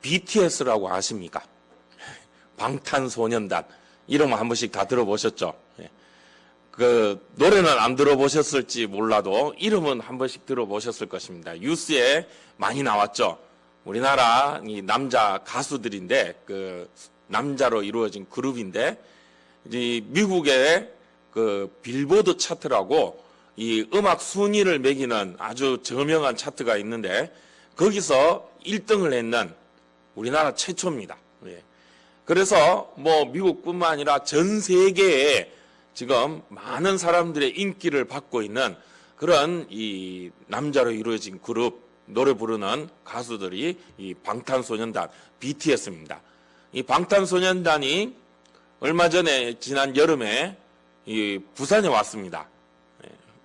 BTS라고 아십니까? 방탄소년단. 이름 한 번씩 다 들어보셨죠? 그 노래는 안 들어보셨을지 몰라도 이름은 한 번씩 들어보셨을 것입니다. 뉴스에 많이 나왔죠. 우리나라 이 남자 가수들인데 그 남자로 이루어진 그룹인데 이 미국의 그 빌보드 차트라고 이 음악 순위를 매기는 아주 저명한 차트가 있는데 거기서 1등을 했는 우리나라 최초입니다. 그래서 뭐 미국뿐만 아니라 전 세계에 지금 많은 사람들의 인기를 받고 있는 그런 이 남자로 이루어진 그룹 노래 부르는 가수들이 이 방탄소년단 BTS입니다. 이 방탄소년단이 얼마 전에 지난 여름에 이 부산에 왔습니다.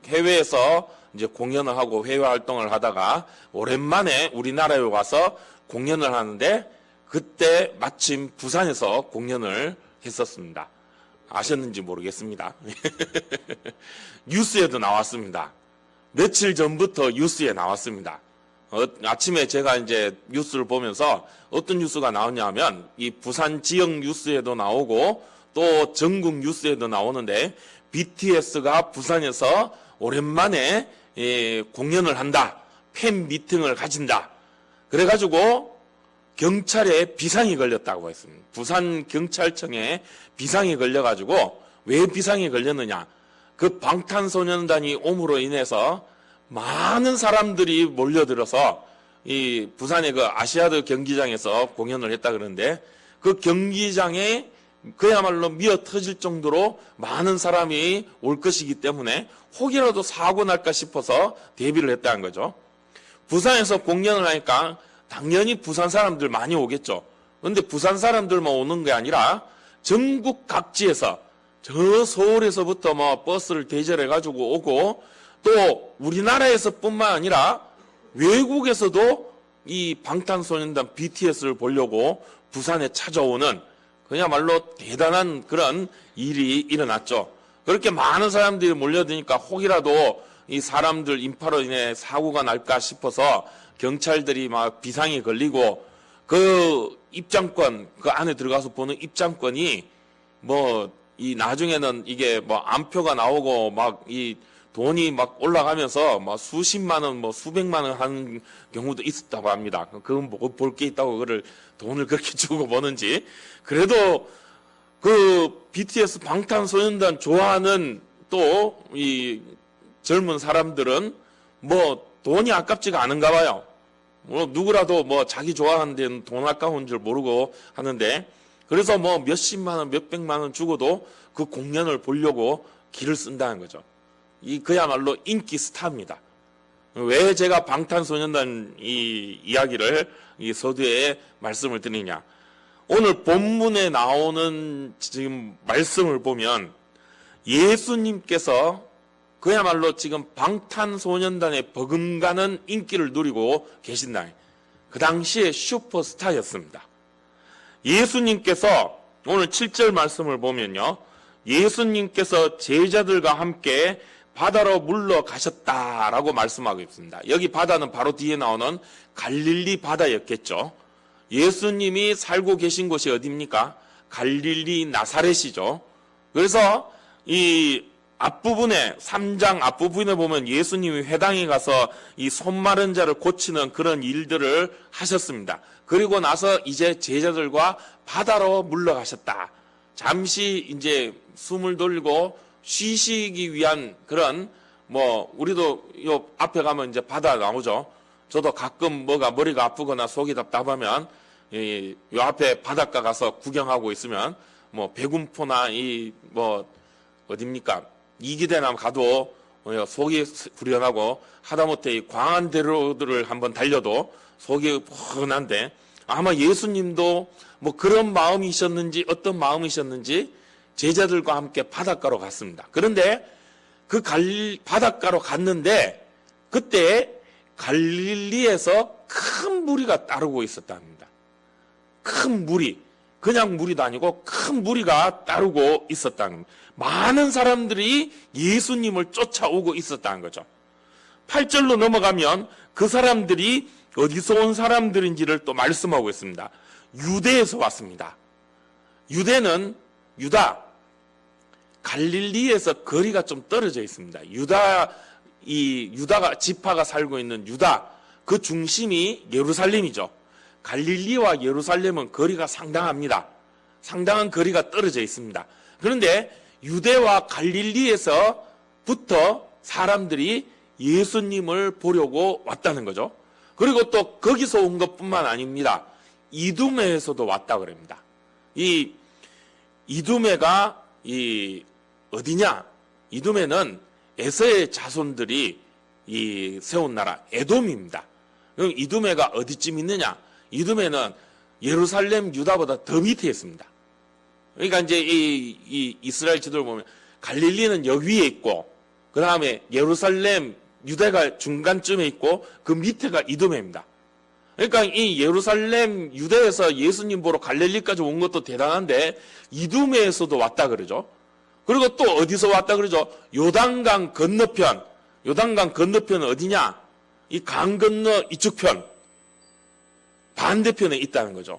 해외에서 이제 공연을 하고 해외 활동을 하다가 오랜만에 우리나라에 와서 공연을 하는데 그때 마침 부산에서 공연을 했었습니다. 아셨는지 모르겠습니다. 뉴스에도 나왔습니다. 며칠 전부터 뉴스에 나왔습니다. 아침에 제가 이제 뉴스를 보면서 어떤 뉴스가 나오냐면 이 부산 지역 뉴스에도 나오고 또 전국 뉴스에도 나오는데 BTS가 부산에서 오랜만에 공연을 한다. 팬 미팅을 가진다. 그래가지고 경찰에 비상이 걸렸다고 했습니다. 부산 경찰청에 비상이 걸려가지고 왜 비상이 걸렸느냐. 그 방탄소년단이 옴으로 인해서 많은 사람들이 몰려들어서 이 부산의 그 아시아드 경기장에서 공연을 했다 그러는데 그 경기장에 그야말로 미어 터질 정도로 많은 사람이 올 것이기 때문에 혹이라도 사고 날까 싶어서 대비를 했다는 거죠. 부산에서 공연을 하니까 당연히 부산 사람들 많이 오겠죠. 그런데 부산 사람들만 오는 게 아니라 전국 각지에서 저 서울에서부터 뭐 버스를 대절해 가지고 오고 또 우리나라에서 뿐만 아니라 외국에서도 이 방탄소년단 BTS를 보려고 부산에 찾아오는 그야말로 대단한 그런 일이 일어났죠. 그렇게 많은 사람들이 몰려드니까 혹이라도 이 사람들 인파로 인해 사고가 날까 싶어서 경찰들이 막 비상이 걸리고 그 입장권 그 안에 들어가서 보는 입장권이 뭐 이 나중에는 이게 뭐 암표가 나오고 막 이 돈이 막 올라가면서 막 수십만 원 뭐 수백만 원 하는 경우도 있었다고 합니다. 그건 뭐 볼 게 있다고 그걸 돈을 그렇게 주고 보는지. 그래도 그 BTS 방탄소년단 좋아하는 또 이 젊은 사람들은 뭐 돈이 아깝지가 않은가 봐요. 뭐 누구라도 뭐 자기 좋아하는 데는 돈 아까운 줄 모르고 하는데 그래서 뭐 몇십만 원, 몇백만 원 주고도 그 공연을 보려고 길을 쓴다는 거죠. 이 그야말로 인기 스타입니다. 왜 제가 방탄소년단 이 이야기를 이 서두에 말씀을 드리냐. 오늘 본문에 나오는 지금 말씀을 보면 예수님께서 그야말로 지금 방탄소년단의 버금가는 인기를 누리고 계신다. 그 당시에 슈퍼스타였습니다. 예수님께서 오늘 7절 말씀을 보면요. 예수님께서 제자들과 함께 바다로 물러가셨다라고 말씀하고 있습니다. 여기 바다는 바로 뒤에 나오는 갈릴리 바다였겠죠. 예수님이 살고 계신 곳이 어디입니까? 갈릴리 나사렛이죠. 그래서 이 앞부분에 3장 앞부분에 보면 예수님이 회당에 가서 이 손 마른 자를 고치는 그런 일들을 하셨습니다. 그리고 나서 이제 제자들과 바다로 물러가셨다. 잠시 이제 숨을 돌리고 쉬시기 위한 그런 뭐 우리도 요 앞에 가면 이제 바다 나오죠. 저도 가끔 머리가 아프거나 속이 답답하면 요 앞에 바닷가 가서 구경하고 있으면 뭐 백운포나 이 뭐 어딥니까? 이기대나 가도 속이 후련하고 하다못해 이 광안대로들을 한번 달려도 속이 푸근한데 아마 예수님도 뭐 그런 마음이셨는지 어떤 마음이셨는지 제자들과 함께 바닷가로 갔습니다. 그런데 그 바닷가로 갔는데 그때 갈릴리에서 큰 무리가 따르고 있었답니다. 큰 무리, 그냥 무리도 아니고 큰 무리가 따르고 있었다는 겁니다. 많은 사람들이 예수님을 쫓아오고 있었다는 거죠. 8절로 넘어가면 그 사람들이 어디서 온 사람들인지를 또 말씀하고 있습니다. 유대에서 왔습니다. 유대는 유다, 갈릴리에서 거리가 좀 떨어져 있습니다. 유다가 지파가 살고 있는 유다, 그 중심이 예루살렘이죠. 갈릴리와 예루살렘은 거리가 상당합니다. 상당한 거리가 떨어져 있습니다. 그런데 유대와 갈릴리에서부터 사람들이 예수님을 보려고 왔다는 거죠. 그리고 또 거기서 온 것뿐만 아닙니다. 이두메에서도 왔다 그럽니다. 이 이두메가 어디냐? 이두메는 에서의 자손들이 세운 나라 에돔입니다. 그럼 이두메가 어디쯤 있느냐? 이두메는 예루살렘 유다보다 더 밑에 있습니다. 그러니까 이제 이 이스라엘 지도를 보면 갈릴리는 여기 위에 있고, 그 다음에 예루살렘 유대가 중간쯤에 있고, 그 밑에가 이두메입니다. 그러니까 이 예루살렘 유대에서 예수님 보러 갈릴리까지 온 것도 대단한데 이두메에서도 왔다 그러죠. 그리고 또 어디서 왔다 그러죠? 요단강 건너편. 요단강 건너편은 어디냐? 이 강 건너 이쪽 편, 반대편에 있다는 거죠.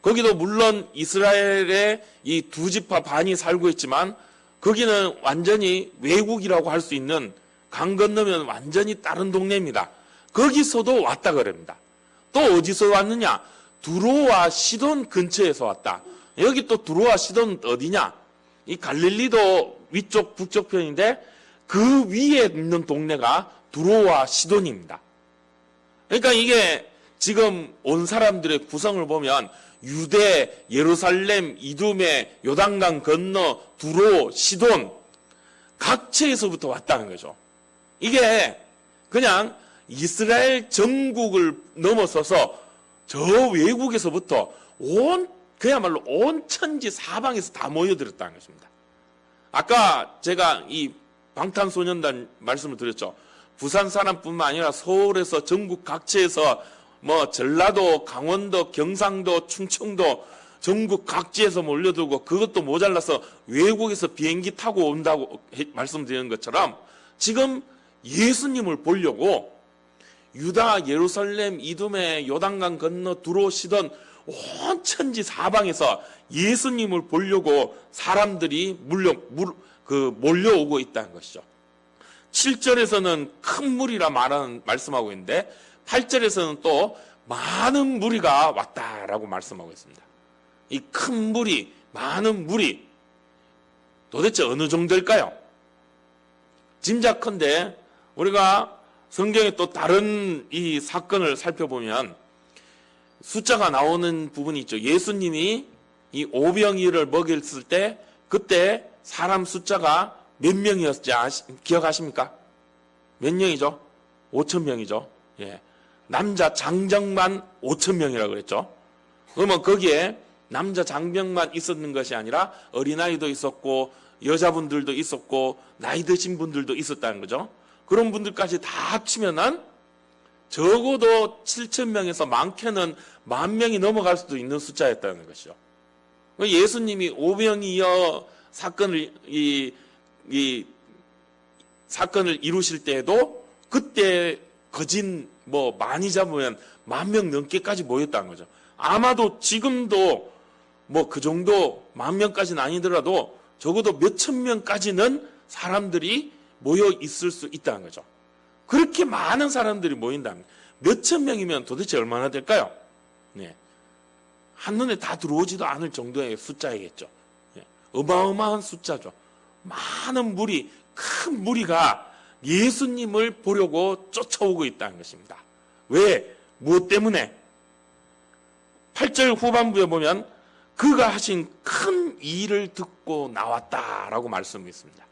거기도 물론 이스라엘의 이 두 지파 반이 살고 있지만 거기는 완전히 외국이라고 할 수 있는, 강 건너면 완전히 다른 동네입니다. 거기서도 왔다 그럽니다. 또 어디서 왔느냐? 두로와 시돈 근처에서 왔다. 여기 또 두로와 시돈은 어디냐? 이 갈릴리도 위쪽 북쪽 편인데 그 위에 있는 동네가 두로와 시돈입니다. 그러니까 이게 지금 온 사람들의 구성을 보면 유대, 예루살렘, 이두메, 요단강 건너, 두로, 시돈, 각처에서부터 왔다는 거죠. 이게 그냥 이스라엘 전국을 넘어서서 저 외국에서부터 그야말로 온 천지 사방에서 다 모여들었다는 것입니다. 아까 제가 이 방탄소년단 말씀을 드렸죠. 부산 사람뿐만 아니라 서울에서 전국 각지에서 전라도, 강원도, 경상도, 충청도 전국 각지에서 몰려들고, 그것도 모자라서 외국에서 비행기 타고 온다고 말씀드리는 것처럼 지금 예수님을 보려고 유다, 예루살렘, 이두메, 요단강 건너 두로, 시돈 온 천지 사방에서 예수님을 보려고 사람들이 몰려오고 있다는 것이죠. 7절에서는 큰 무리라 말씀하고 있는데 8절에서는 또 많은 무리가 왔다라고 말씀하고 있습니다. 이 큰 무리, 많은 무리, 도대체 어느 정도일까요? 짐작컨대 우리가 성경에 또 다른 이 사건을 살펴보면 숫자가 나오는 부분이 있죠. 예수님이 이 오병이어를 먹였을 때 그때 사람 숫자가 몇 명이었지 기억하십니까? 몇 명이죠? 5,000명이죠. 예. 남자 장정만 5,000명이라고 그랬죠. 그러면 거기에 남자 장병만 있었는 것이 아니라 어린아이도 있었고 여자분들도 있었고 나이 드신 분들도 있었다는 거죠. 그런 분들까지 다 합치면은 적어도 7,000명에서 많게는 10,000명이 넘어갈 수도 있는 숫자였다는 것이죠. 예수님이 오병이어 사건을 사건을 이루실 때에도 그때 거진 많이 잡으면 10,000명 넘게까지 모였다는 거죠. 아마도 지금도 그 정도 10,000명까지는 아니더라도 적어도 몇천 명까지는 사람들이 모여 있을 수 있다는 거죠. 그렇게 많은 사람들이 모인다면 몇천 명이면 도대체 얼마나 될까요? 네. 한눈에 다 들어오지도 않을 정도의 숫자이겠죠. 네. 어마어마한 숫자죠. 많은 무리, 큰 무리가 예수님을 보려고 쫓아오고 있다는 것입니다. 왜? 무엇 때문에? 8절 후반부에 보면 그가 하신 큰 일을 듣고 나왔다라고 말씀했습니다.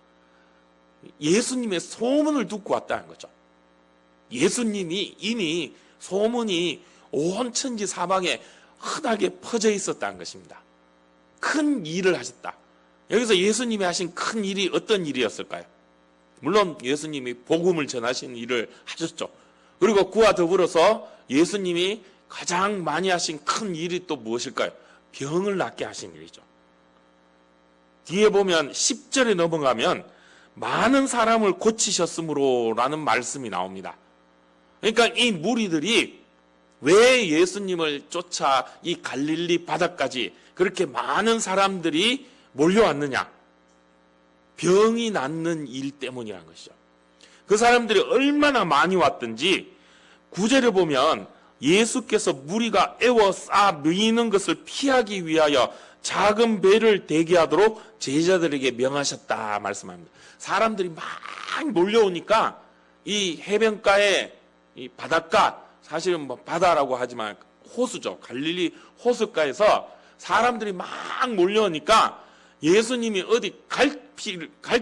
예수님의 소문을 듣고 왔다는 거죠. 예수님이 이미 소문이 온 천지 사방에 흔하게 퍼져 있었다는 것입니다. 큰 일을 하셨다. 여기서 예수님이 하신 큰 일이 어떤 일이었을까요? 물론 예수님이 복음을 전하신 일을 하셨죠. 그리고 그와 더불어서 예수님이 가장 많이 하신 큰 일이 또 무엇일까요? 병을 낫게 하신 일이죠. 뒤에 보면 10절에 넘어가면 많은 사람을 고치셨으므로라는 말씀이 나옵니다. 그러니까 이 무리들이 왜 예수님을 쫓아 이 갈릴리 바다까지 그렇게 많은 사람들이 몰려왔느냐? 병이 낫는 일 때문이라는 것이죠. 그 사람들이 얼마나 많이 왔든지 9절에 보면 예수께서 무리가 애워 쌓아 미는 것을 피하기 위하여 작은 배를 대기하도록 제자들에게 명하셨다 말씀합니다. 사람들이 막 몰려오니까 이 해변가에 이 바닷가, 사실은 뭐 바다라고 하지만 호수죠. 갈릴리 호숫가에서 사람들이 막 몰려오니까 예수님이 어디 갈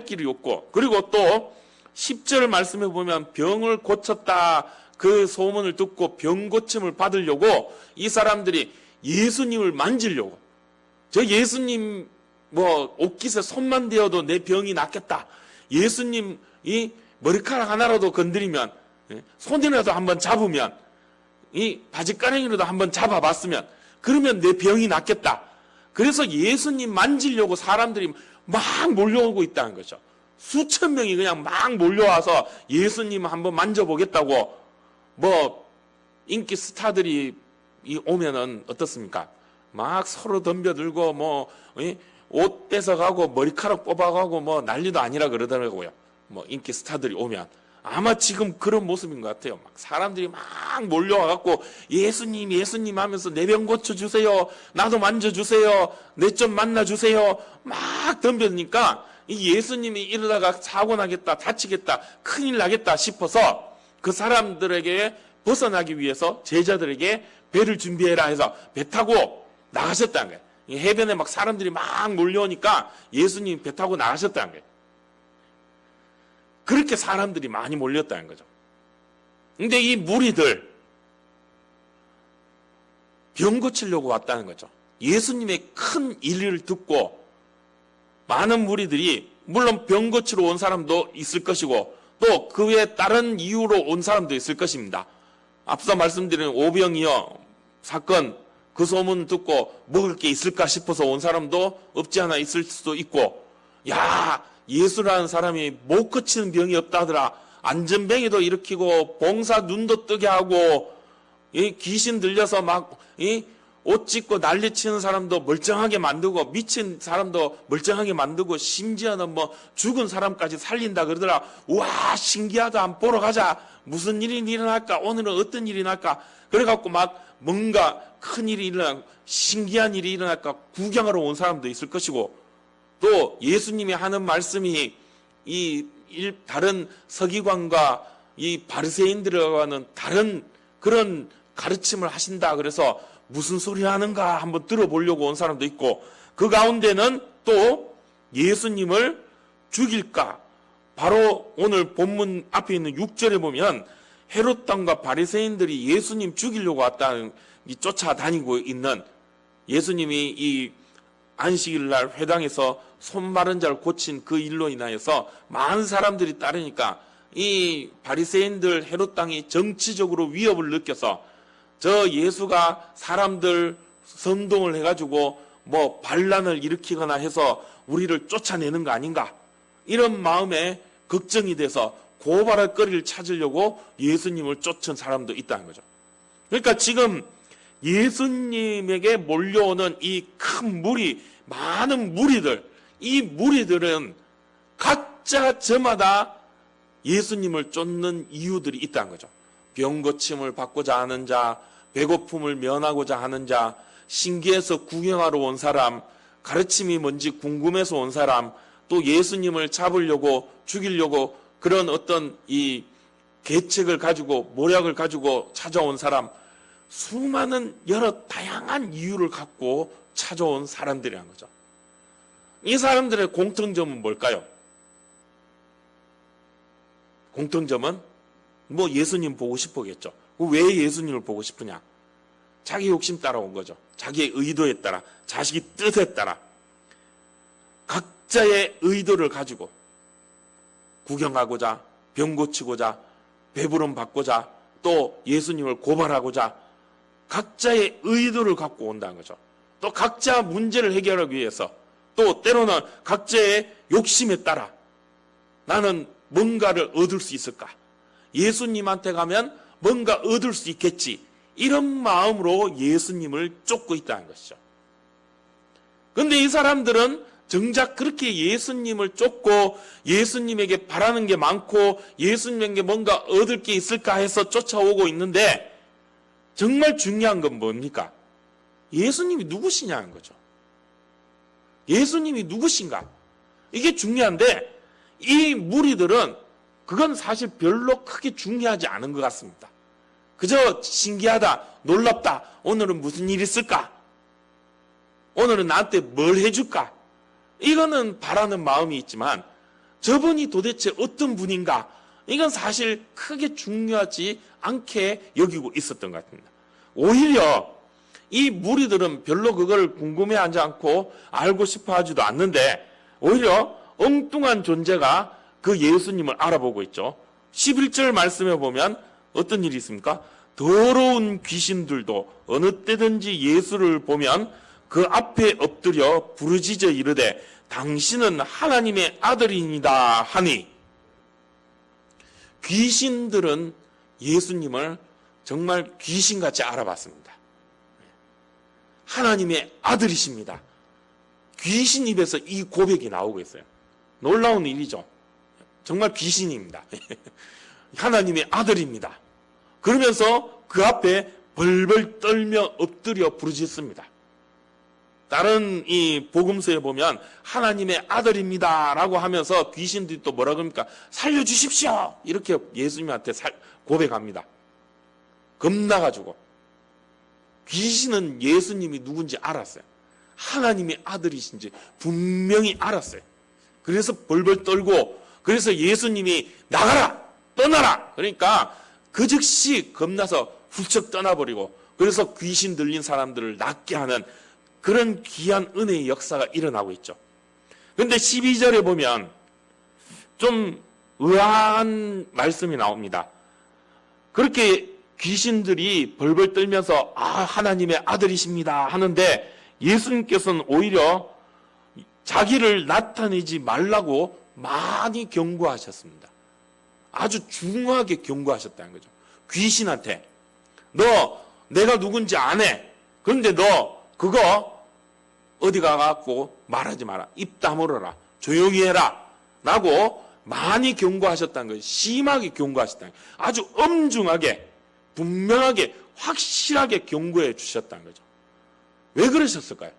길이 없고, 그리고 또 10절 말씀해 보면 병을 고쳤다 그 소문을 듣고 병 고침을 받으려고 이 사람들이 예수님을 만지려고, 저 예수님 뭐 옷깃에 손만 대어도 내 병이 낫겠다, 예수님 이 머리카락 하나라도 건드리면, 손이라도 한번 잡으면, 이 바지가랑이라도 한번 잡아봤으면 그러면 내 병이 낫겠다. 그래서 예수님 만지려고 사람들이 막 몰려오고 있다는 거죠. 수천 명이 그냥 막 몰려와서 예수님 한번 만져보겠다고. 뭐 인기 스타들이 오면은 어떻습니까? 막 서로 덤벼들고 뭐 옷 뺏어가고 머리카락 뽑아가고 뭐 난리도 아니라 그러더라고요. 뭐 인기 스타들이 오면 아마 지금 그런 모습인 것 같아요. 막 사람들이 막 몰려와갖고 예수님 예수님 하면서 내 병 고쳐주세요, 나도 만져주세요, 내 좀 만나주세요, 막 덤벼드니까 이 예수님이 이러다가 사고 나겠다, 다치겠다, 큰일 나겠다 싶어서 그 사람들에게 벗어나기 위해서 제자들에게 배를 준비해라 해서 배 타고 나가셨다는 거예요. 이 해변에 막 사람들이 막 몰려오니까 예수님이 배 타고 나가셨다는 거예요. 그렇게 사람들이 많이 몰렸다는 거죠. 근데 이 무리들 병 고치려고 왔다는 거죠. 예수님의 큰 일을 듣고 많은 무리들이, 물론 병 고치러 온 사람도 있을 것이고 또 그 외에 다른 이유로 온 사람도 있을 것입니다. 앞서 말씀드린 오병이어 사건 그 소문 듣고 먹을 게 있을까 싶어서 온 사람도 없지 않아 있을 수도 있고, 야, 예수라는 사람이 못 고치는 병이 없다 하더라, 안전뱅이도 일으키고 봉사 눈도 뜨게 하고 귀신 들려서 막 옷 찢고 난리치는 사람도 멀쩡하게 만들고 미친 사람도 멀쩡하게 만들고 심지어는 뭐 죽은 사람까지 살린다 그러더라. 우와, 신기하다, 한번 보러 가자. 무슨 일이 일어날까, 오늘은 어떤 일이 날까, 그래갖고 막 뭔가 큰 일이 일어나, 신기한 일이 일어날까 구경하러 온 사람도 있을 것이고, 또 예수님이 하는 말씀이 다른 서기관과 이 바리새인들과는 다른 그런 가르침을 하신다 그래서 무슨 소리 하는가 한번 들어보려고 온 사람도 있고, 그 가운데는 또 예수님을 죽일까, 바로 오늘 본문 앞에 있는 6절에 보면 헤롯 당과 바리새인들이 예수님 죽이려고 왔다는, 쫓아다니고 있는, 예수님이 이 안식일 날 회당에서 손 마른 자를 고친 그 일로 인하여서 많은 사람들이 따르니까 이 바리새인들 헤롯 당이 정치적으로 위협을 느껴서 저 예수가 사람들 선동을 해가지고 뭐 반란을 일으키거나 해서 우리를 쫓아내는 거 아닌가, 이런 마음에 걱정이 돼서 고발할 거리를 찾으려고 예수님을 쫓은 사람도 있다는 거죠. 그러니까 지금 예수님에게 몰려오는 이 큰 무리, 많은 무리들, 이 무리들은 각자 저마다 예수님을 쫓는 이유들이 있다는 거죠. 병 고침을 받고자 하는 자, 배고픔을 면하고자 하는 자, 신기해서 구경하러 온 사람, 가르침이 뭔지 궁금해서 온 사람, 또 예수님을 잡으려고 죽이려고 그런 어떤 이 계책을 가지고 모략을 가지고 찾아온 사람, 수많은 여러 다양한 이유를 갖고 찾아온 사람들이라는 거죠. 이 사람들의 공통점은 뭘까요? 공통점은 뭐 예수님 보고 싶었겠죠. 왜 예수님을 보고 싶으냐? 자기 욕심 따라 온 거죠. 자기의 의도에 따라, 자식이 뜻에 따라 각자의 의도를 가지고 구경하고자, 병 고치고자, 배부름 받고자, 또 예수님을 고발하고자 각자의 의도를 갖고 온다는 거죠. 또 각자 문제를 해결하기 위해서, 또 때로는 각자의 욕심에 따라 나는 뭔가를 얻을 수 있을까? 예수님한테 가면 뭔가 얻을 수 있겠지. 이런 마음으로 예수님을 쫓고 있다는 것이죠. 그런데 이 사람들은 정작 그렇게 예수님을 쫓고 예수님에게 바라는 게 많고 예수님에게 뭔가 얻을 게 있을까 해서 쫓아오고 있는데 정말 중요한 건 뭡니까? 예수님이 누구시냐는 거죠. 예수님이 누구신가? 이게 중요한데 이 무리들은 그건 사실 별로 크게 중요하지 않은 것 같습니다. 그저 신기하다, 놀랍다, 오늘은 무슨 일이 있을까? 오늘은 나한테 뭘 해줄까? 이거는 바라는 마음이 있지만 저분이 도대체 어떤 분인가? 이건 사실 크게 중요하지 않게 여기고 있었던 것 같습니다. 오히려 이 무리들은 별로 그걸 궁금해하지 않고 알고 싶어 하지도 않는데 오히려 엉뚱한 존재가 그 예수님을 알아보고 있죠. 11절 말씀에 보면 어떤 일이 있습니까? 더러운 귀신들도 어느 때든지 예수를 보면 그 앞에 엎드려 부르짖어 이르되 당신은 하나님의 아들이니다 하니. 귀신들은 예수님을 정말 귀신같이 알아봤습니다. 하나님의 아들이십니다. 귀신 입에서 이 고백이 나오고 있어요. 놀라운 일이죠. 정말 귀신입니다. 하나님의 아들입니다. 그러면서 그 앞에 벌벌 떨며 엎드려 부르짖습니다. 다른 이 복음서에 보면 하나님의 아들입니다 라고 하면서 귀신들이 또 뭐라 그럽니까? 살려주십시오! 이렇게 예수님한테 고백합니다. 겁나가지고. 귀신은 예수님이 누군지 알았어요. 하나님의 아들이신지 분명히 알았어요. 그래서 벌벌 떨고 그래서 예수님이 나가라! 떠나라! 그러니까 그 즉시 겁나서 훌쩍 떠나버리고 그래서 귀신 들린 사람들을 낫게 하는 그런 귀한 은혜의 역사가 일어나고 있죠. 그런데 12절에 보면 좀 의아한 말씀이 나옵니다. 그렇게 귀신들이 벌벌 떨면서 하나님의 아들이십니다 하는데 예수님께서는 오히려 자기를 나타내지 말라고 많이 경고하셨습니다. 아주 중하게 경고하셨다는 거죠. 귀신한테 너 내가 누군지 안 해. 그런데 너 그거 어디 가갖고 말하지 마라. 입 다물어라. 조용히 해라. 라고 많이 경고하셨다는 거예요. 심하게 경고하셨다는 거예요. 아주 엄중하게 분명하게 확실하게 경고해 주셨다는 거죠. 왜 그러셨을까요?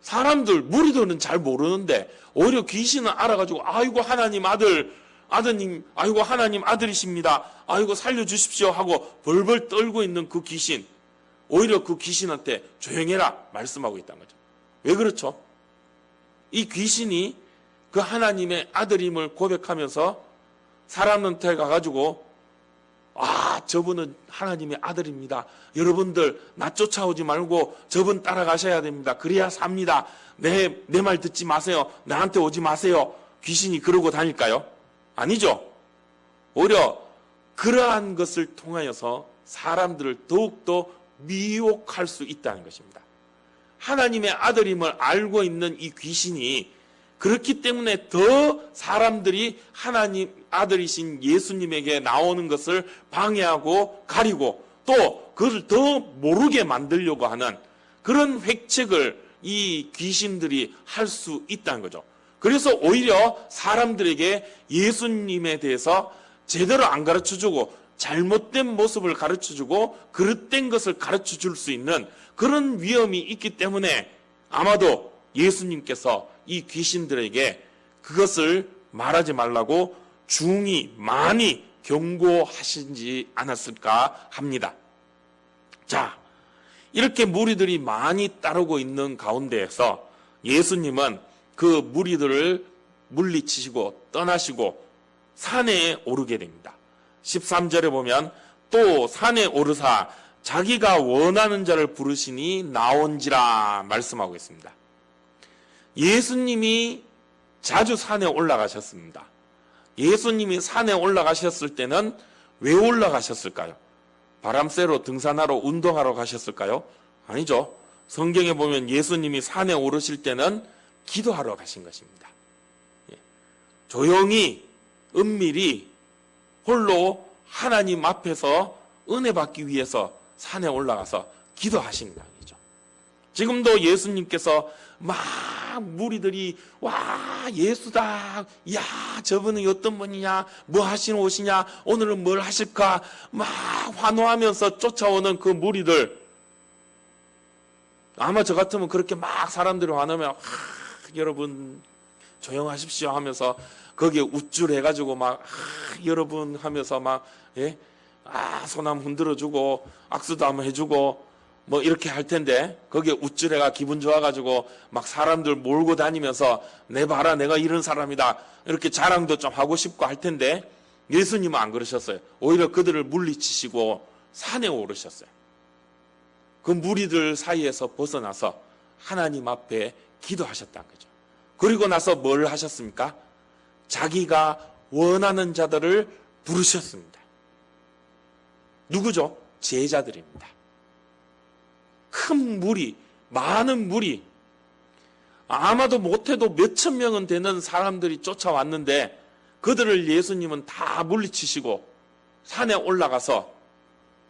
사람들 무리들은 잘 모르는데 오히려 귀신은 알아가지고 아이고 하나님 아드님 아이고 하나님 아들이십니다. 아이고 살려주십시오 하고 벌벌 떨고 있는 그 귀신 오히려 그 귀신한테 조용해라 말씀하고 있다는 거죠. 왜 그렇죠? 이 귀신이 그 하나님의 아들임을 고백하면서 사람한테 가가지고 저분은 하나님의 아들입니다. 여러분들 나 쫓아오지 말고 저분 따라가셔야 됩니다. 그래야 삽니다. 내 말 듣지 마세요. 나한테 오지 마세요. 귀신이 그러고 다닐까요? 아니죠. 오히려 그러한 것을 통하여서 사람들을 더욱더 미혹할 수 있다는 것입니다. 하나님의 아들임을 알고 있는 이 귀신이 그렇기 때문에 더 사람들이 하나님 아들이신 예수님에게 나오는 것을 방해하고 가리고 또 그것을 더 모르게 만들려고 하는 그런 획책을 이 귀신들이 할 수 있다는 거죠. 그래서 오히려 사람들에게 예수님에 대해서 제대로 안 가르쳐주고 잘못된 모습을 가르쳐주고 그릇된 것을 가르쳐줄 수 있는 그런 위험이 있기 때문에 아마도 예수님께서 이 귀신들에게 그것을 말하지 말라고 중히 많이 경고하시지 않았을까 합니다. 자, 이렇게 무리들이 많이 따르고 있는 가운데에서 예수님은 그 무리들을 물리치시고 떠나시고 산에 오르게 됩니다. 13절에 보면 또 산에 오르사 자기가 원하는 자를 부르시니 나온지라 말씀하고 있습니다. 예수님이 자주 산에 올라가셨습니다. 예수님이 산에 올라가셨을 때는 왜 올라가셨을까요? 바람 쐬러 등산하러 운동하러 가셨을까요? 아니죠. 성경에 보면 예수님이 산에 오르실 때는 기도하러 가신 것입니다. 조용히 은밀히 홀로 하나님 앞에서 은혜 받기 위해서 산에 올라가서 기도하신다는 거죠. 지금도 예수님께서 막 무리들이 와 예수다, 야 저분은 어떤 분이냐, 뭐 하시는 옷이냐, 오늘은 뭘 하실까 막 환호하면서 쫓아오는 그 무리들, 아마 저 같으면 그렇게 막 사람들이 환호하면 여러분 조용하십시오 하면서 거기에 우쭐해가지고 막 여러분 하면서 막 손 한번 흔들어주고 악수도 한번 해주고 뭐 이렇게 할 텐데, 거기에 우쭐해가 기분 좋아가지고 막 사람들 몰고 다니면서 내 봐라 내가 이런 사람이다 이렇게 자랑도 좀 하고 싶고 할 텐데, 예수님은 안 그러셨어요. 오히려 그들을 물리치시고 산에 오르셨어요. 그 무리들 사이에서 벗어나서 하나님 앞에 기도하셨다는 거죠. 그리고 나서 뭘 하셨습니까? 자기가 원하는 자들을 부르셨습니다. 누구죠? 제자들입니다. 큰 무리, 많은 무리, 아마도 못해도 몇천 명은 되는 사람들이 쫓아왔는데 그들을 예수님은 다 물리치시고 산에 올라가서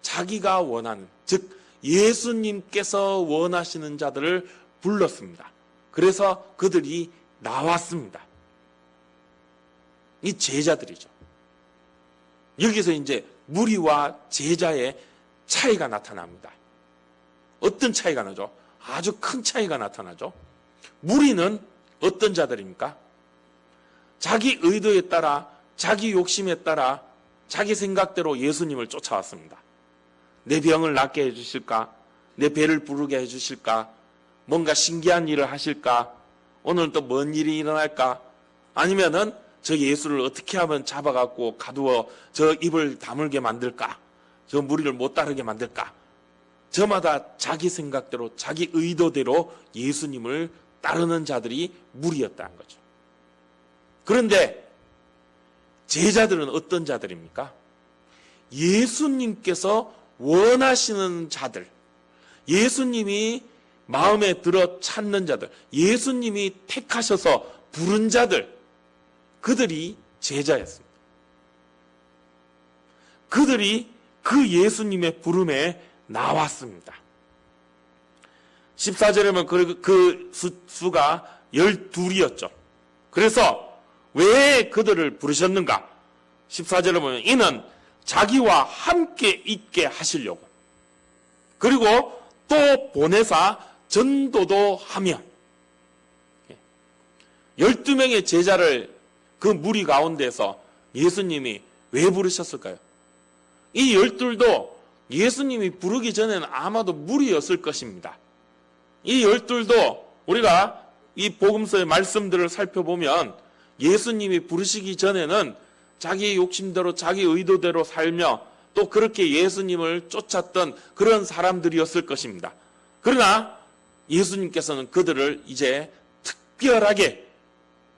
자기가 원하는, 즉 예수님께서 원하시는 자들을 불렀습니다. 그래서 그들이 나왔습니다. 이 제자들이죠. 여기서 이제 무리와 제자의 차이가 나타납니다. 어떤 차이가 나죠? 아주 큰 차이가 나타나죠. 무리는 어떤 자들입니까? 자기 의도에 따라, 자기 욕심에 따라, 자기 생각대로 예수님을 쫓아왔습니다. 내 병을 낫게 해주실까? 내 배를 부르게 해주실까? 뭔가 신기한 일을 하실까? 오늘 또 뭔 일이 일어날까? 아니면은 저 예수를 어떻게 하면 잡아갖고 가두어 저 입을 다물게 만들까? 저 무리를 못 따르게 만들까? 저마다 자기 생각대로, 자기 의도대로 예수님을 따르는 자들이 무리였다는 거죠. 그런데 제자들은 어떤 자들입니까? 예수님께서 원하시는 자들, 예수님이 마음에 들어 찾는 자들, 예수님이 택하셔서 부른 자들, 그들이 제자였습니다. 그들이 그 예수님의 부름에 나왔습니다. 14절에 보면 그 수가 12이었죠. 그래서 왜 그들을 부르셨는가? 14절에 보면 이는 자기와 함께 있게 하시려고, 그리고 또 보내사 전도도 하며. 12명의 제자를 그 무리 가운데서 예수님이 왜 부르셨을까요? 이 12도 예수님이 부르기 전에는 아마도 무리였을 것입니다. 이 12도 우리가 이 복음서의 말씀들을 살펴보면 예수님이 부르시기 전에는 자기 욕심대로 자기 의도대로 살며 또 그렇게 예수님을 쫓았던 그런 사람들이었을 것입니다. 그러나 예수님께서는 그들을 이제 특별하게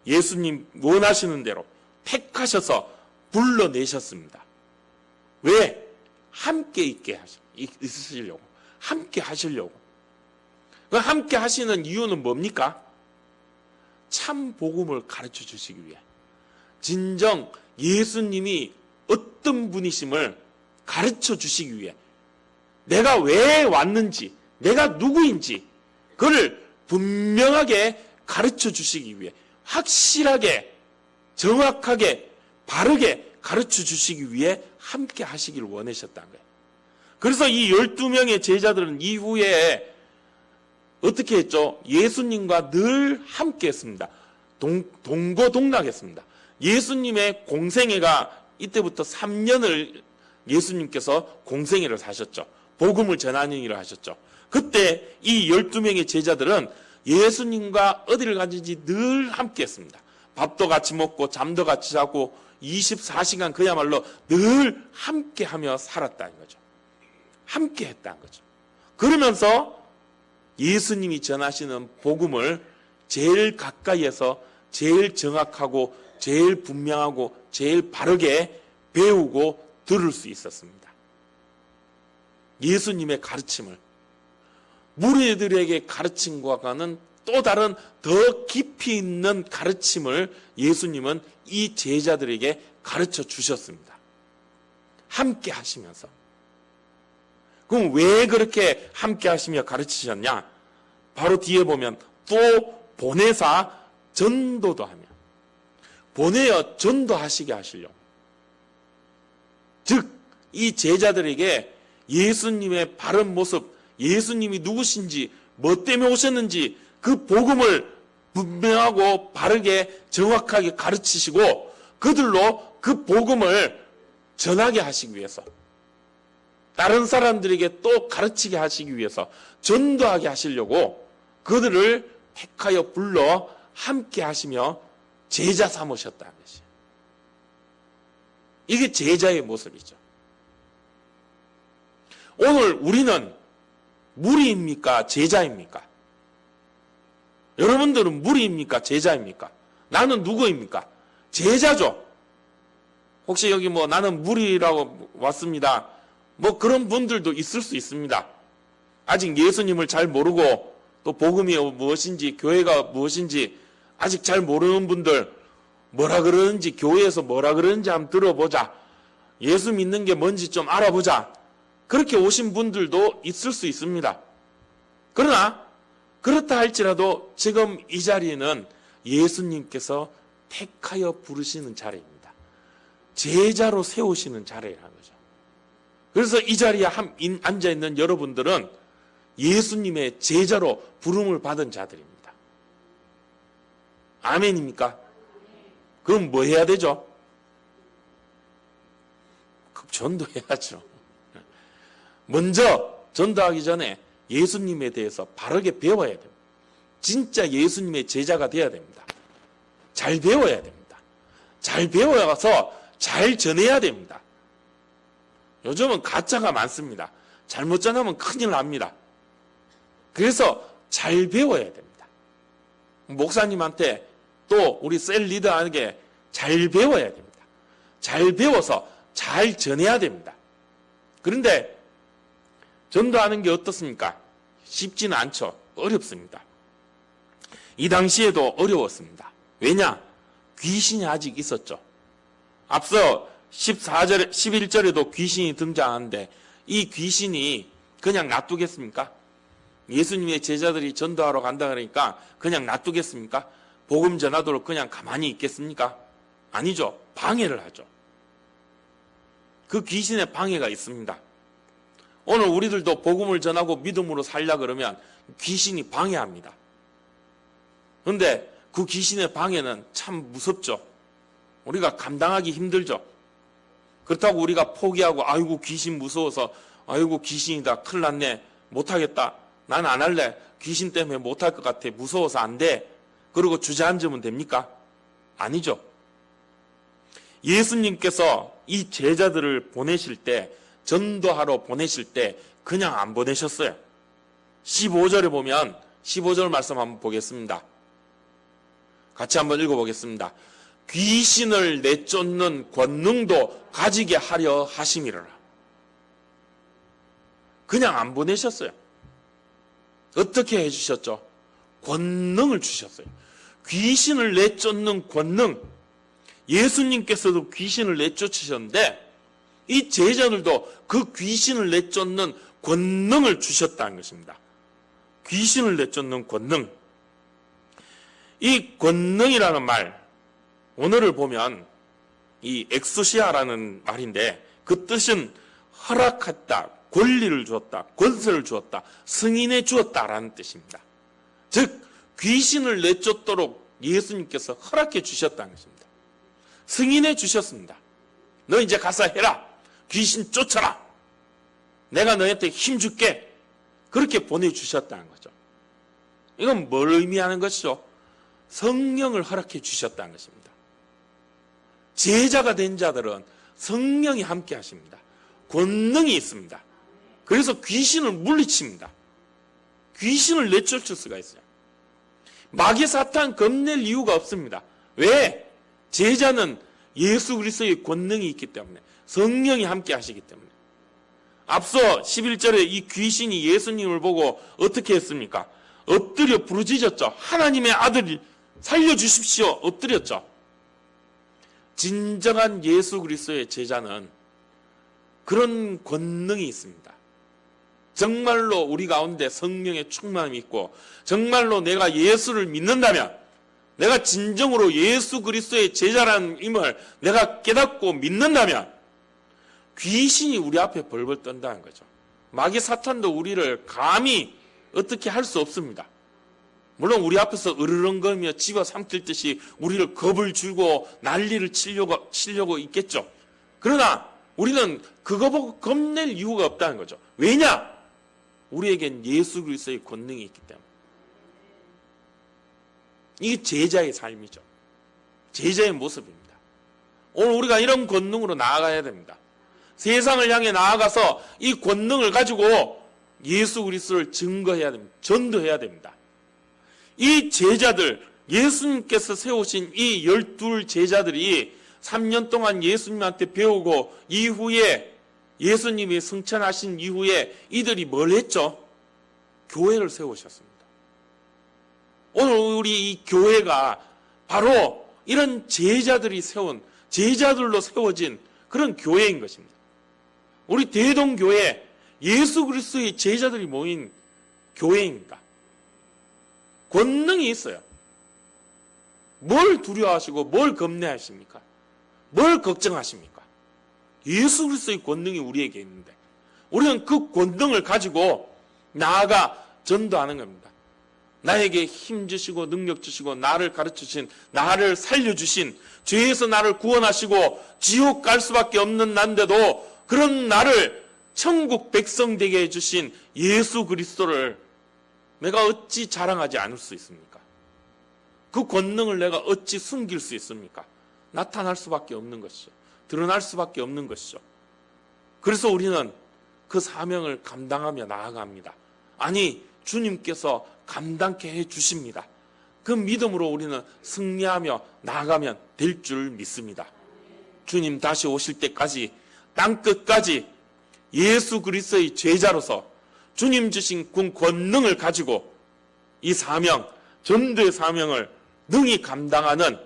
예수님 원하시는 대로 택하셔서 불러내셨습니다. 왜? 함께 있게 있으시려고, 함께 하시려고. 그 함께 하시는 이유는 뭡니까? 참 복음을 가르쳐 주시기 위해, 진정 예수님이 어떤 분이심을 가르쳐 주시기 위해, 내가 왜 왔는지, 내가 누구인지 그를 분명하게 가르쳐 주시기 위해, 확실하게 정확하게 바르게 가르쳐 주시기 위해 함께 하시길 원하셨다는 거예요. 그래서 이 12명의 제자들은 이후에 어떻게 했죠? 예수님과 늘 함께 했습니다. 동거동락했습니다. 예수님의 공생애가 이때부터 3년을 예수님께서 공생애를 사셨죠. 복음을 전하는 일을 하셨죠. 그때 이 12명의 제자들은 예수님과 어디를 가든지 늘 함께 했습니다. 밥도 같이 먹고 잠도 같이 자고 24시간 그야말로 늘 함께 하며 살았다는 거죠. 함께 했다는 거죠. 그러면서 예수님이 전하시는 복음을 제일 가까이에서 제일 정확하고 제일 분명하고 제일 바르게 배우고 들을 수 있었습니다. 예수님의 가르침을, 무리들에게 가르침과는 또 다른 더 깊이 있는 가르침을 예수님은 이 제자들에게 가르쳐 주셨습니다. 함께 하시면서 그럼 왜 그렇게 함께 하시며 가르치셨냐? 바로 뒤에 보면 또 보내사 전도도 하며, 보내어 전도하시게 하시려고. 즉, 이 제자들에게 예수님의 바른 모습, 예수님이 누구신지, 뭐 때문에 오셨는지 그 복음을 분명하고 바르게 정확하게 가르치시고 그들로 그 복음을 전하게 하시기 위해서, 다른 사람들에게 또 가르치게 하시기 위해서, 전도하게 하시려고 그들을 택하여 불러 함께 하시며 제자 삼으셨다는 것이에요. 이게 제자의 모습이죠. 오늘 우리는 무리입니까? 제자입니까? 여러분들은 무리입니까? 제자입니까? 나는 누구입니까? 제자죠. 혹시 여기 뭐 나는 무리라고 왔습니다, 뭐 그런 분들도 있을 수 있습니다. 아직 예수님을 잘 모르고 또 복음이 무엇인지, 교회가 무엇인지 아직 잘 모르는 분들, 뭐라 그러는지, 교회에서 뭐라 그러는지 한번 들어보자, 예수 믿는 게 뭔지 좀 알아보자, 그렇게 오신 분들도 있을 수 있습니다. 그러나 그렇다 할지라도 지금 이 자리는 예수님께서 택하여 부르시는 자리입니다. 제자로 세우시는 자리라는 거죠. 그래서 이 자리에 앉아있는 여러분들은 예수님의 제자로 부름을 받은 자들입니다. 아멘입니까? 그럼 뭐 해야 되죠? 전도해야죠. 먼저 전도하기 전에 예수님에 대해서 바르게 배워야 됩니다. 진짜 예수님의 제자가 되어야 됩니다. 잘 배워야 됩니다. 잘 배워서 잘 전해야 됩니다. 요즘은 가짜가 많습니다. 잘못 전하면 큰일 납니다. 그래서 잘 배워야 됩니다. 목사님한테 또 우리 셀 리더에게 잘 배워야 됩니다. 잘 배워서 잘 전해야 됩니다. 그런데 전도하는 게 어떻습니까? 쉽지는 않죠. 어렵습니다. 이 당시에도 어려웠습니다. 왜냐? 귀신이 아직 있었죠. 앞서 14절, 11절에도 귀신이 등장하는데 이 귀신이 그냥 놔두겠습니까? 예수님의 제자들이 전도하러 간다 그러니까 그냥 놔두겠습니까? 복음 전하도록 그냥 가만히 있겠습니까? 아니죠. 방해를 하죠. 그 귀신의 방해가 있습니다. 오늘 우리들도 복음을 전하고 믿음으로 살려 그러면 귀신이 방해합니다. 그런데 그 귀신의 방해는 참 무섭죠. 우리가 감당하기 힘들죠. 그렇다고 우리가 포기하고 아이고 귀신 무서워서 아이고 귀신이다 큰일 났네 못하겠다 난 안 할래 귀신 때문에 못할 것 같아 무서워서 안 돼 그러고 주저앉으면 됩니까? 아니죠. 예수님께서 이 제자들을 보내실 때, 전도하러 보내실 때 그냥 안 보내셨어요. 15절에 보면 15절 말씀 한번 보겠습니다. 같이 한번 읽어보겠습니다. 귀신을 내쫓는 권능도 가지게 하려 하심이라. 그냥 안 보내셨어요. 어떻게 해주셨죠? 권능을 주셨어요. 귀신을 내쫓는 권능. 예수님께서도 귀신을 내쫓으셨는데 이 제자들도 그 귀신을 내쫓는 권능을 주셨다는 것입니다. 귀신을 내쫓는 권능. 이 권능이라는 말, 오늘을 보면 이 엑소시아라는 말인데 그 뜻은 허락했다, 권리를 주었다, 권세를 주었다, 승인해 주었다라는 뜻입니다. 즉 귀신을 내쫓도록 예수님께서 허락해 주셨다는 것입니다. 승인해 주셨습니다. 너 이제 가서 해라. 귀신 쫓아라. 내가 너한테 힘 줄게. 그렇게 보내주셨다는 거죠. 이건 뭘 의미하는 것이죠? 성령을 허락해 주셨다는 것입니다. 제자가 된 자들은 성령이 함께 하십니다. 권능이 있습니다. 그래서 귀신을 물리칩니다. 귀신을 내쫓을 수가 있어요. 마귀 사탄 겁낼 이유가 없습니다. 왜? 제자는 예수 그리스도의 권능이 있기 때문에, 성령이 함께 하시기 때문에. 앞서 11절에 이 귀신이 예수님을 보고 어떻게 했습니까? 엎드려 부르짖었죠. 하나님의 아들 살려주십시오. 엎드렸죠. 진정한 예수 그리스도의 제자는 그런 권능이 있습니다. 정말로 우리 가운데 성령의 충만함이 있고 정말로 내가 예수를 믿는다면, 내가 진정으로 예수 그리스도의 제자라는 임을 내가 깨닫고 믿는다면 귀신이 우리 앞에 벌벌 떤다는 거죠. 마귀 사탄도 우리를 감히 어떻게 할 수 없습니다. 물론 우리 앞에서 으르렁거리며 집어삼킬 듯이 우리를 겁을 주고 난리를 치려고 있겠죠. 그러나 우리는 그거 보고 겁낼 이유가 없다는 거죠. 왜냐? 우리에겐 예수 그리스도의 권능이 있기 때문에. 이게 제자의 삶이죠. 제자의 모습입니다. 오늘 우리가 이런 권능으로 나아가야 됩니다. 세상을 향해 나아가서 이 권능을 가지고 예수 그리스도를 증거해야 됩니다. 전도해야 됩니다. 이 제자들, 예수님께서 세우신 이 12 제자들이 3년 동안 예수님한테 배우고 이후에 예수님이 승천하신 이후에 이들이 뭘 했죠? 교회를 세우셨습니다. 오늘 우리 이 교회가 바로 이런 제자들이 세운, 제자들로 세워진 그런 교회인 것입니다. 우리 대동교회, 예수 그리스도의 제자들이 모인 교회입니다. 권능이 있어요. 뭘 두려워하시고 뭘 겁내하십니까? 뭘 걱정하십니까? 예수 그리스도의 권능이 우리에게 있는데 우리는 그 권능을 가지고 나아가 전도하는 겁니다. 나에게 힘 주시고 능력 주시고 나를 가르치신, 나를 살려주신, 죄에서 나를 구원하시고 지옥 갈 수밖에 없는 난데도 그런 나를 천국 백성 되게 해주신 예수 그리스도를 내가 어찌 자랑하지 않을 수 있습니까? 그 권능을 내가 어찌 숨길 수 있습니까? 나타날 수밖에 없는 것이죠. 드러날 수밖에 없는 것이죠. 그래서 우리는 그 사명을 감당하며 나아갑니다. 아니, 주님께서 감당케 해주십니다. 그 믿음으로 우리는 승리하며 나아가면 될 줄 믿습니다. 주님 다시 오실 때까지 땅끝까지 예수 그리스도의 제자로서 주님 주신 권능을 가지고 이 사명, 전도의 사명을 능히 감당하는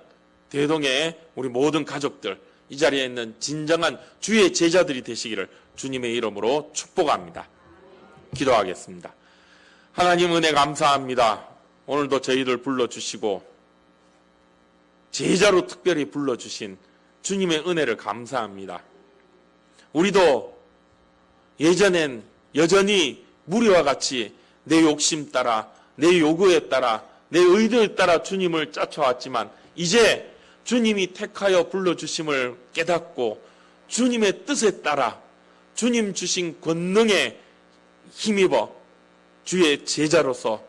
대동의 우리 모든 가족들, 이 자리에 있는 진정한 주의 제자들이 되시기를 주님의 이름으로 축복합니다. 기도하겠습니다. 하나님 은혜 감사합니다. 오늘도 저희들 불러주시고 제자로 특별히 불러주신 주님의 은혜를 감사합니다. 우리도 예전엔 여전히 무리와 같이 내 욕심 따라, 내 요구에 따라, 내 의도에 따라 주님을 쫓아왔지만 이제 주님이 택하여 불러주심을 깨닫고 주님의 뜻에 따라 주님 주신 권능에 힘입어 주의 제자로서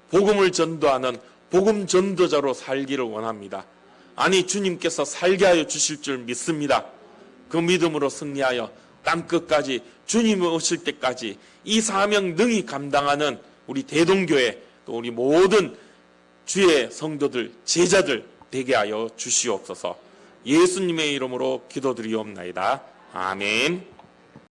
복음을 전도하는 복음 전도자로 살기를 원합니다. 아니, 주님께서 살게 하여 주실 줄 믿습니다. 그 믿음으로 승리하여 땅끝까지 주님이 오실 때까지 이 사명 능히 감당하는 우리 대동교회 또 우리 모든 주의 성도들, 제자들 되게 하여 주시옵소서. 예수님의 이름으로 기도드리옵나이다. 아멘.